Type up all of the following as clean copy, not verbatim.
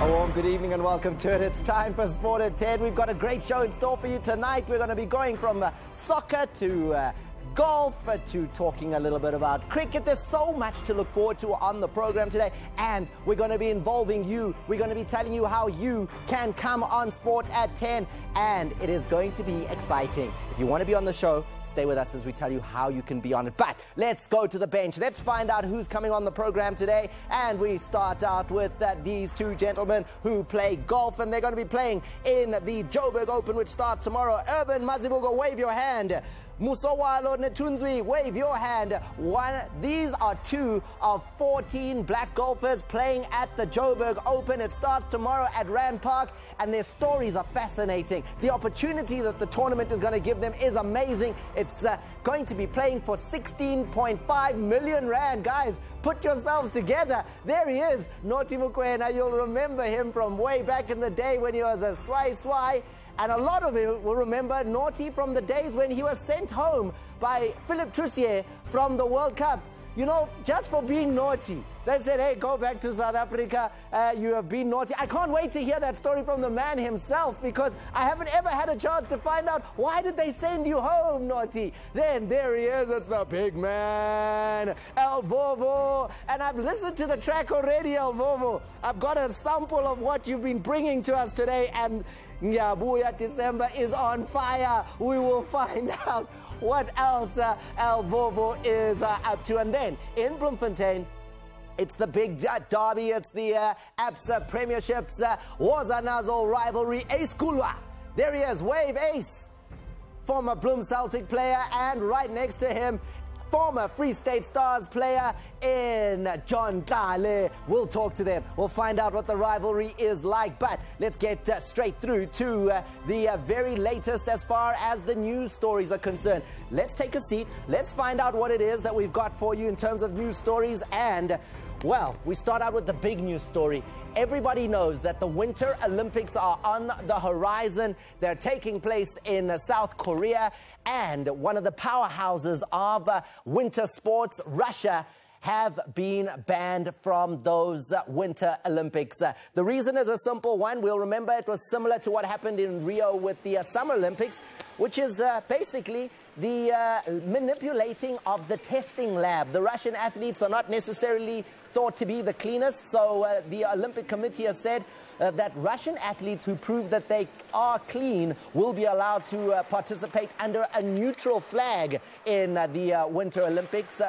A warm good evening and welcome to it. It's time for Sport at 10. We've got a great show in store for you tonight. We're going to be going from soccer to golf to talking a little bit about cricket. There's so much to look forward to on the program today, and we're going to be involving you. We're going to be telling you how you can come on Sport at 10, and it is going to be exciting. If you want to be on the show, stay with us as we tell you how you can be on it. But let's go to the bench. Let's find out who's coming on the program today. And we start out with these two gentlemen who play golf, and they're going to be playing in the Joburg Open, which starts tomorrow. Urban Mazibuko, wave your hand. Musowalo Netunzwi, wave your hand. These are two of 14 black golfers playing at the Joburg Open. It starts tomorrow at Rand Park, and their stories are fascinating. The opportunity that the tournament is going to give them is amazing. It's going to be playing for 16.5 million rand. Guys, put yourselves together. There he is, Noti Mukwena. You'll remember him from way back in the day when he was a swai. And a lot of you will remember Naughty from the days when he was sent home by Philip Trussier from the World Cup. You know, just for being naughty. They said, hey, go back to South Africa. You have been naughty. I can't wait to hear that story from the man himself, because I haven't ever had a chance to find out why did they send you home, Naughty. Then there he is. It's the big man, El Vovo. And I've listened to the track already, El Vovo. I've got a sample of what you've been bringing to us today, and Nyabuya December is on fire. We will find out what else El Vovo is up to. And then in Bloemfontein, it's the big derby. It's the Absa Premiership's Wazanazo rivalry. Ace Kulwa. There he is. Wave Ace. Former Bloem Celtic player, and right next to him, former Free State Stars player in John Kale. We'll talk to them. We'll find out what the rivalry is like. But let's get straight through to the very latest as far as the news stories are concerned. Let's take a seat. Let's find out what it is that we've got for you in terms of news stories. And, well, we start out with the big news story. Everybody knows that the Winter Olympics are on the horizon. They're taking place in South Korea. And one of the powerhouses of winter sports, Russia, have been banned from those Winter Olympics. The reason is a simple one. We'll remember it was similar to what happened in Rio with the Summer Olympics, which is basically the manipulating of the testing lab. The Russian athletes are not necessarily thought to be the cleanest, so the Olympic Committee has said that Russian athletes who prove that they are clean will be allowed to participate under a neutral flag in the Winter Olympics.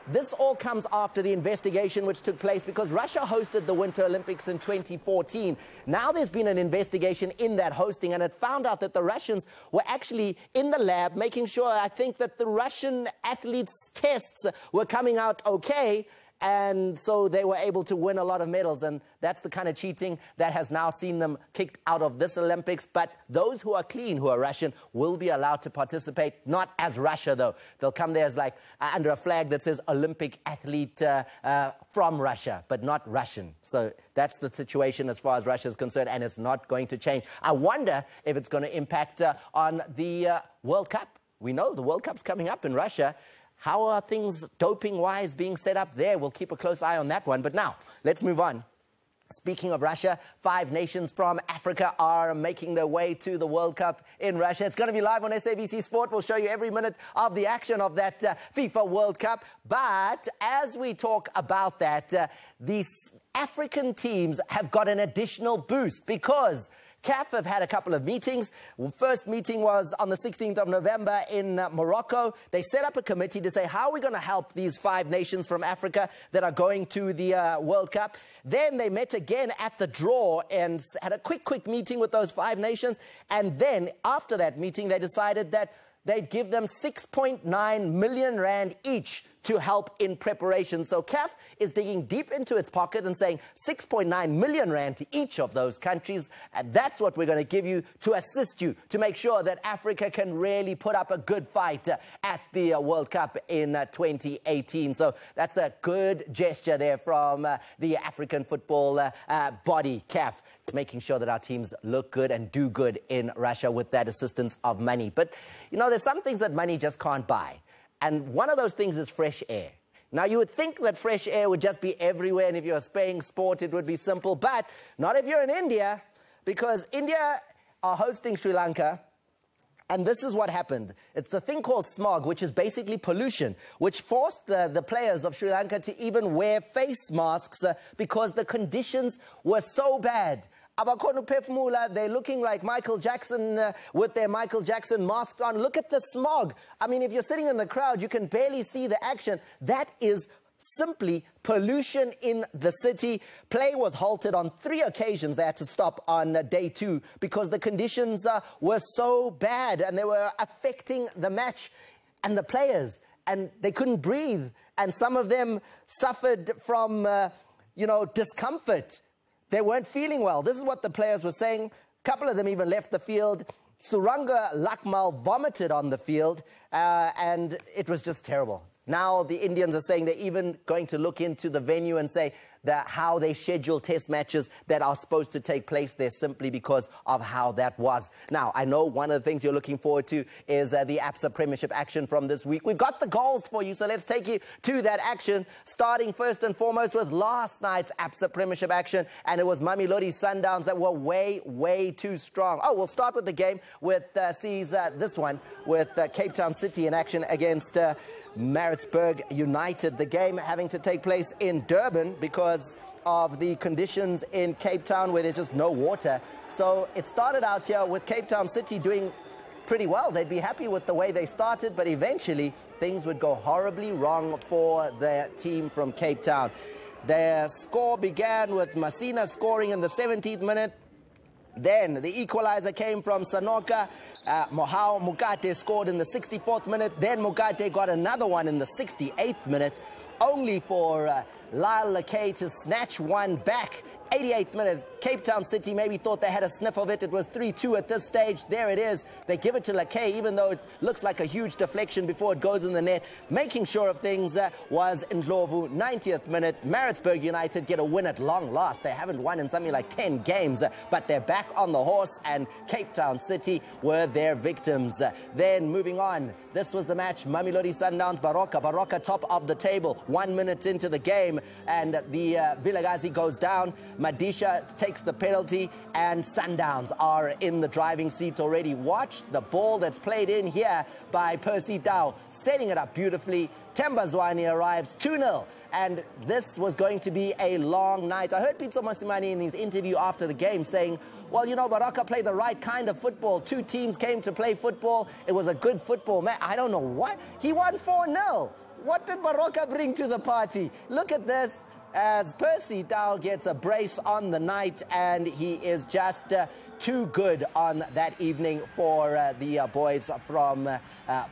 This all comes after the investigation which took place because Russia hosted the Winter Olympics in 2014. Now there's been an investigation in that hosting, and it found out that the Russians were actually in the lab making sure, I think, that the Russian athletes' tests were coming out okay. And so they were able to win a lot of medals, and that's the kind of cheating that has now seen them kicked out of this Olympics. But those who are clean, who are Russian, will be allowed to participate, not as Russia, though. They'll come there as like under a flag that says Olympic athlete from Russia, but not Russian. So that's the situation as far as Russia is concerned, and it's not going to change. I wonder if it's going to impact on the World Cup. We know the World Cup's coming up in Russia. How are things doping-wise being set up there? We'll keep a close eye on that one. But now, let's move on. Speaking of Russia, 5 nations from Africa are making their way to the World Cup in Russia. It's going to be live on SABC Sport. We'll show you every minute of the action of that FIFA World Cup. But as we talk about that, these African teams have got an additional boost because CAF have had a couple of meetings. First meeting was on the 16th of November in Morocco. They set up a committee to say, how are we going to help these 5 nations from Africa that are going to the World Cup? Then they met again at the draw and had a quick meeting with those 5 nations. And then after that meeting, they decided that they'd give them 6.9 million rand each to help in preparation. So CAF is digging deep into its pocket and saying 6.9 million rand to each of those countries. And that's what we're going to give you to assist you to make sure that Africa can really put up a good fight at the World Cup in 2018. So that's a good gesture there from the African football body, CAF, making sure that our teams look good and do good in Russia with that assistance of money. But, you know, there's some things that money just can't buy. And one of those things is fresh air. Now, you would think that fresh air would just be everywhere, and if you're playing sport, it would be simple, but not if you're in India, because India are hosting Sri Lanka, and this is what happened. It's a thing called smog, which is basically pollution, which forced the players of Sri Lanka to even wear face masks because the conditions were so bad. Abakhona uphefumula, they're looking like Michael Jackson with their Michael Jackson masks on. Look at the smog. I mean, if you're sitting in the crowd, you can barely see the action. That is simply pollution in the city. Play was halted on 3 occasions. They had to stop on day 2 because the conditions were so bad and they were affecting the match and the players, and they couldn't breathe, and some of them suffered from discomfort. They weren't feeling well. This is what the players were saying. A couple of them even left the field. Suranga Lakmal vomited on the field, and it was just terrible. Now the Indians are saying they're even going to look into the venue and say how they schedule test matches that are supposed to take place there simply because of how that was. Now, I know one of the things you're looking forward to is the Absa Premiership action from this week. We've got the goals for you, so let's take you to that action, starting first and foremost with last night's Absa Premiership action, and it was Mamelodi Sundowns that were way, way too strong. Oh, we'll start with the game with this one with Cape Town City in action against Maritzburg United. The game having to take place in Durban because of the conditions in Cape Town where there's just no water. So it started out here with Cape Town City doing pretty well. They'd be happy with the way they started, but eventually things would go horribly wrong for their team from Cape Town. Their score began with Masina scoring in the 17th minute. Then the equalizer came from Sanoka. Mohau Mugate scored in the 64th minute. Then Mugate got another one in the 68th minute, only for Lyle Lakay to snatch one back. 88th minute, Cape Town City maybe thought they had a sniff of it. It was 3-2 at this stage. There it is. They give it to Lakay, even though it looks like a huge deflection before it goes in the net. Making sure of things was Ndlovu. 90th minute, Maritzburg United get a win at long last. They haven't won in something like 10 games, but they're back on the horse, and Cape Town City were their victims. Then moving on, this was the match, Mamelodi Sundowns Baroka. Baroka top of the table, 1 minute into the game, and the Vilagazi goes down. Madisha takes the penalty, and Sundowns are in the driving seat already. Watch the ball that's played in here by Percy Dow, setting it up beautifully. Temba Zwane arrives, 2-0, and this was going to be a long night. I heard Pitso Masimani in his interview after the game saying, well, you know, Baroka played the right kind of football. 2 teams came to play football. It was a good football match. I don't know what. He won 4-0. What did Baroka bring to the party? Look at this, as Percy Dow gets a brace on the night, and he is just too good on that evening for the boys from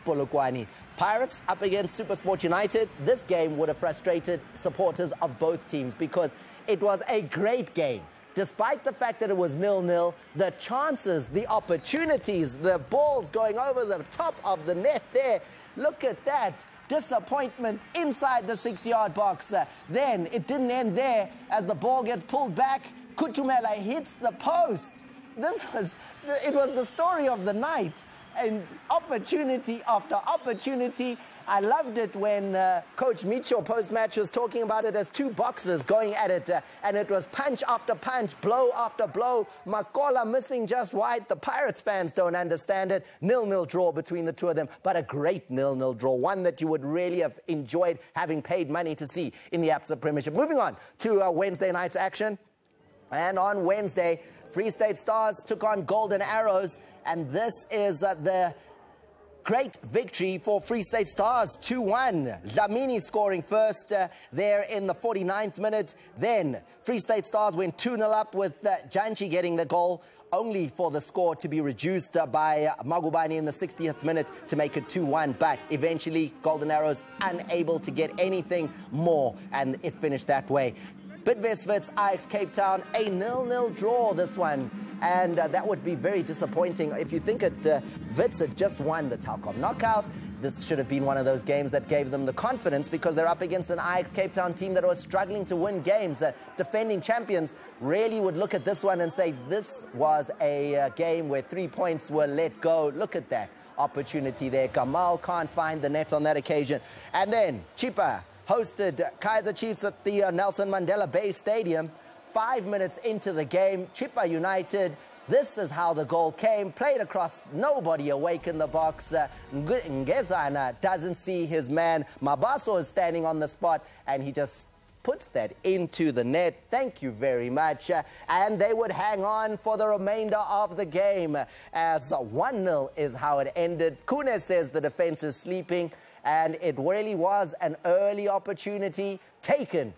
Polokwane. Pirates up against SuperSport United. This game would have frustrated supporters of both teams because it was a great game. Despite the fact that it was 0-0, the chances, the opportunities, the balls going over the top of the net there, look at that. Disappointment inside the 6-yard box. Then it didn't end there as the ball gets pulled back. Kutumela hits the post. It was the story of the night, and opportunity after opportunity. I loved it when Coach Micho post-match was talking about it as 2 boxers going at it, and it was punch after punch, blow after blow. Makola missing just wide. The Pirates fans don't understand it. 0-0 draw between the two of them, but a great 0-0 draw, one that you would really have enjoyed having paid money to see in the Absa Premiership. Moving on to Wednesday night's action, and on Wednesday, Free State Stars took on Golden Arrows, and this is the great victory for Free State Stars, 2-1. Dlamini scoring first there in the 49th minute. Then Free State Stars went 2-0 up with Janchi getting the goal, only for the score to be reduced by Magubani in the 60th minute to make it 2-1. But eventually Golden Arrows unable to get anything more, and it finished that way. Bidvest Wits, Ajax Cape Town, a 0-0 draw this one, and that would be very disappointing. If you think Wits had just won the Telkom knockout, this should have been one of those games that gave them the confidence, because they're up against an Ajax Cape Town team that was struggling to win games. Defending champions really would look at this one and say this was a game where 3 points were let go. Look at that opportunity there. Gamal can't find the net on that occasion. And then Chipa hosted Kaizer Chiefs at the Nelson Mandela Bay Stadium. 5 minutes into the game, Chippa United, this is how the goal came. Played across, nobody awake in the box. Ngezana doesn't see his man. Mabaso is standing on the spot, and he just puts that into the net. Thank you very much. And they would hang on for the remainder of the game, as 1-0 is how it ended. Kune says the defense is sleeping, and it really was an early opportunity taken.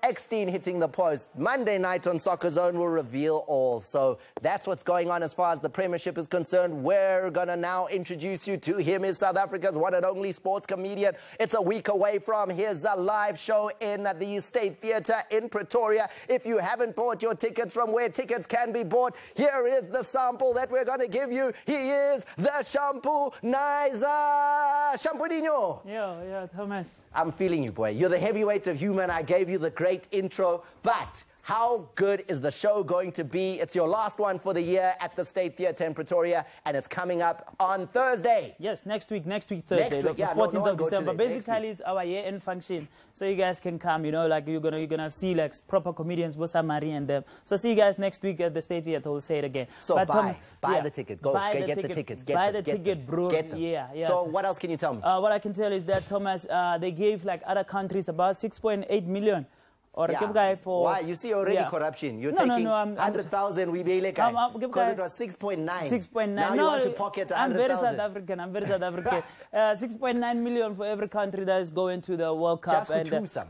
Eckstein hitting the post. Monday night on Soccer Zone will reveal all. So that's what's going on as far as the Premiership is concerned. We're going to now introduce you to him. He's South Africa's one and only sports comedian. It's a week away from his live show in the State Theatre in Pretoria. If you haven't bought your tickets from where tickets can be bought, here is the sample that we're going to give you. He is the Shampoo Nizer. Shampoo-dinho. Yeah, Thomas. I'm feeling you, boy. You're the heavyweight of human. I gave you the great intro, but how good is the show going to be? It's your last one for the year at the State Theatre in Pretoria, and it's coming up on Thursday. Yes, next week Thursday, next week, the 14th of December. Basically, it's our year-end function, so you guys can come. You know, like you're gonna see like proper comedians, Bosa Marie and them. So see you guys next week at the State Theatre. We'll say it again. So but buy the ticket. Go get the tickets. Buy the ticket, bro. Get them. Yeah. So what else can you tell me? What I can tell is that Thomas, they gave like other countries about 6.8 million. Or yeah. Why? You see already corruption. You're taking 100,000, we be like, because it was 6.9. 6.9. Now you want to pocket 100,000. I'm very South African. 6.9 million for every country that is going to the World Cup.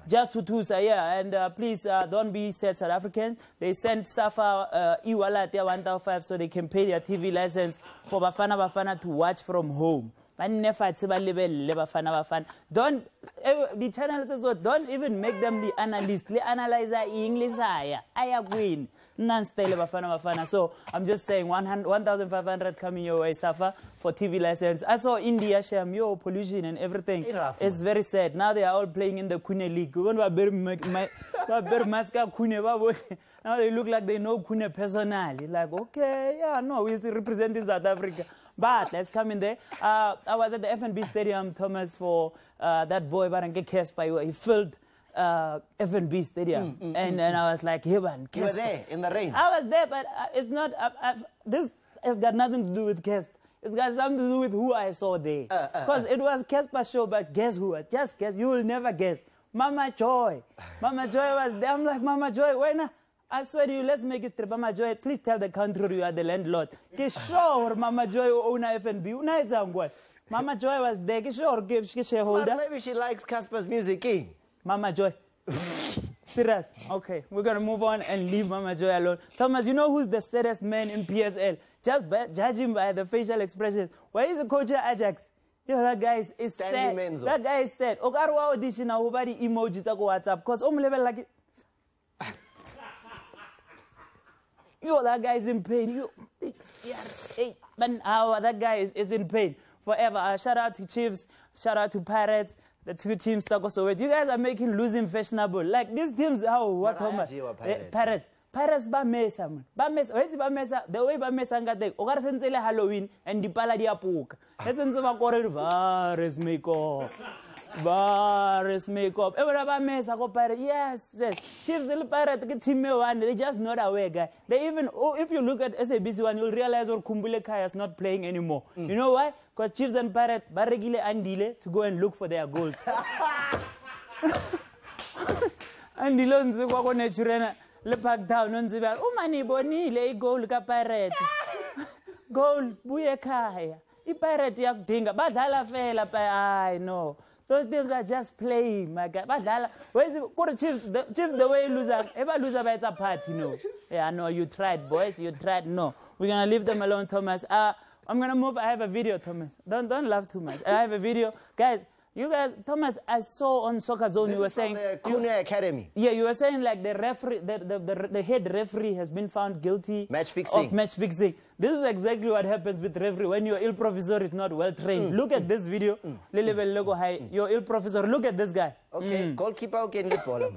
Just to Tusa, yeah. And please don't be sad, South Africans. They sent Safa e-wallet 1,500 so they can pay their TV license for Bafana to watch from home. Don't the channels don't even make them the analyst. The analyzer English I win. So I'm just saying 1,500 coming your way, Safa, for TV license. I saw India share pollution and everything. It's very sad. Now they are all playing in the Kune League. Now they look like they know Kune personally. Like, okay, yeah, no, we're representing South Africa. But let's come in there. I was at the FNB Stadium, Thomas, for that boy, Baranke Kespa. He filled FNB Stadium. And I was like, hey, man, Kespa. You were there in the rain? I was there, but it's not. This has got nothing to do with Kespa. It's got something to do with who I saw there. Because it was Kespa's show, but guess who? Just guess. You will never guess. Mama Joy. Mama Joy was there. I'm like, Mama Joy, why not? I swear to you, let's make it straight. Mama Joy, please tell the country you are the landlord. Sure, Mama Joy owner FNB. Mama Joy was there. Sure, give shareholder. But maybe she likes Casper's music, eh? Mama Joy. Serious. Okay, we're going to move on and leave Mama Joy alone. Thomas, you know who's the saddest man in PSL? Just judge him by the facial expressions. Where is the coach at Ajax? Yo, that guy is sad. That guy is sad. Ogarwa audition, nobody emojis on WhatsApp. Because level like yo, that guy is in pain. That guy is in pain forever. Shout out to Chiefs. Shout out to Pirates. The two teams stuck also with. You guys are making losing fashionable. Like these teams, what? Pirates ba mesa man. Ba mesa. Wait, ba mesa. The way ba mesa ngate. Ogar sentele Halloween and di pala di apuka. Let's say ba korre virus makeup. Virus makeup. Every ba mesa go Pirates. Yes. Chiefs the Pirates get team one. They just not aware, guy. They even if you look at SABC one, you'll realize or Kumbule Kaya is not playing anymore. You know why? Because Chiefs and Pirates ba regular andile to go and look for their goals. Andile nze kwa naturena. Le back down nonziba umani bonile igoal ka Pirate goal buye ekhaya iPirate yakudinga badlala fela I know those teams are just playing my guy badlala where's the Chiefs the way loser by a party no yeah no you tried boys you tried no we're gonna leave them alone Thomas I'm gonna move. I have a video Thomas don't laugh too much I have a video guys. You guys, Thomas, I saw on Soccer Zone you were saying the Kune Academy. Yeah, you were saying like the referee, the head referee has been found guilty of match fixing. This is exactly what happens with referee when your ill professor is not well trained. Look at this video. Your ill professor. Look at this guy. Okay, goalkeeper can get ball.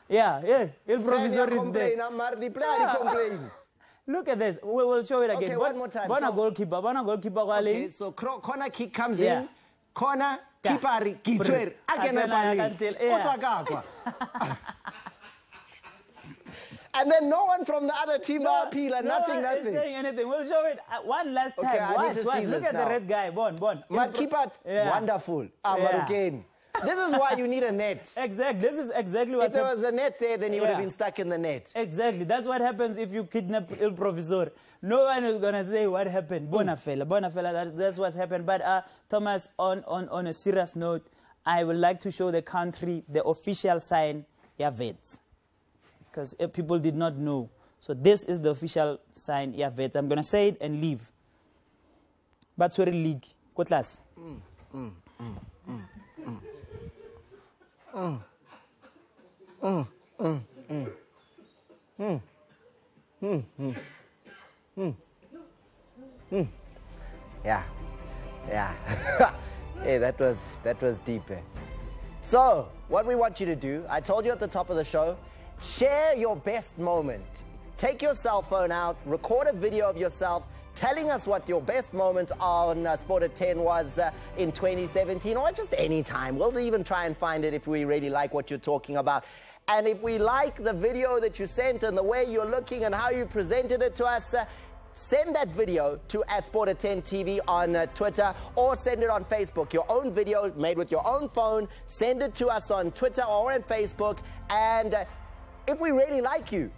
Yeah, ill professor is there. Look at this. We will show it again. Okay, one more time. Bona goalkeeper. Okay, so corner kick comes in. Corner, Kipari, Kitwer, and then no one from the other team appeal and nothing. Saying anything. We'll show it one last time. Watch. Look at the red guy. Bon. But keep it wonderful. Again. This is why you need a net. Exactly. This is exactly what. If there was a net there, then he would have been stuck in the net. Exactly. That's what happens if you kidnap Il Professor. No one is gonna say what happened. Bonafella. That's what's happened. But Thomas, on a serious note, I would like to show the country the official sign, Vets, because people did not know. So this is the official sign, Vets. I'm gonna say it and leave. Batswere League, Kotlas. Yeah. Hey, that was deep. So, what we want you to do, I told you at the top of the show, share your best moment. Take your cell phone out, record a video of yourself telling us what your best moment on Sport at 10 was in 2017, or just any time. We'll even try and find it if we really like what you're talking about. And if we like the video that you sent and the way you're looking and how you presented it to us, send that video to @Sport@10TV on Twitter, or send it on Facebook. Your own video made with your own phone, send it to us on Twitter or on Facebook. And if we really like you,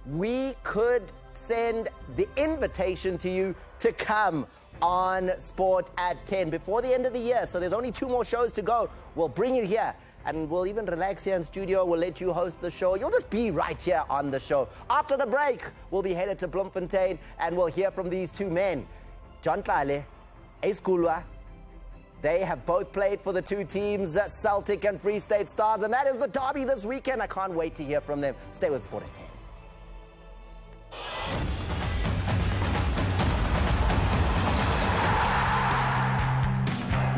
we could send the invitation to you to come on Sport at 10 before the end of the year. So there's only 2 more shows to go. We'll bring you here, and we'll even relax here in studio. We'll let you host the show. You'll just be right here on the show. After the break, we'll be headed to Bloemfontein, and we'll hear from these 2 men, John Tlale, Ace Kulwa. They have both played for the 2 teams, Celtic and Free State Stars, and that is the derby this weekend. I can't wait to hear from them. Stay with Sport at 10.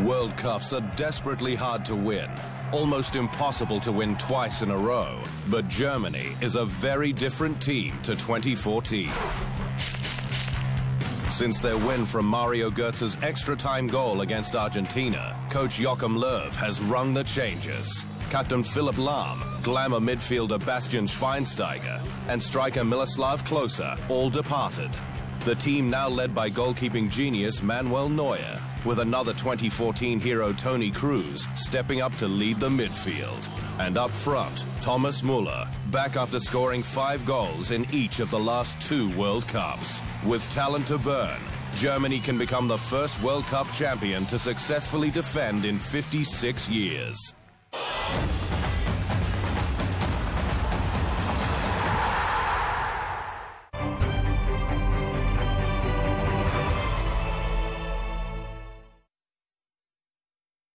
World Cups are desperately hard to win, almost impossible to win twice in a row. But Germany is a very different team to 2014. Since their win from Mario Götze's extra-time goal against Argentina, coach Joachim Löw has rung the changes. Captain Philipp Lahm, glamour midfielder Bastian Schweinsteiger, and striker Miroslav Klose all departed. The team now led by goalkeeping genius Manuel Neuer, with another 2014 hero Toni Kroos stepping up to lead the midfield. And up front, Thomas Müller, back after scoring 5 goals in each of the last 2 World Cups. With talent to burn, Germany can become the first World Cup champion to successfully defend in 56 years.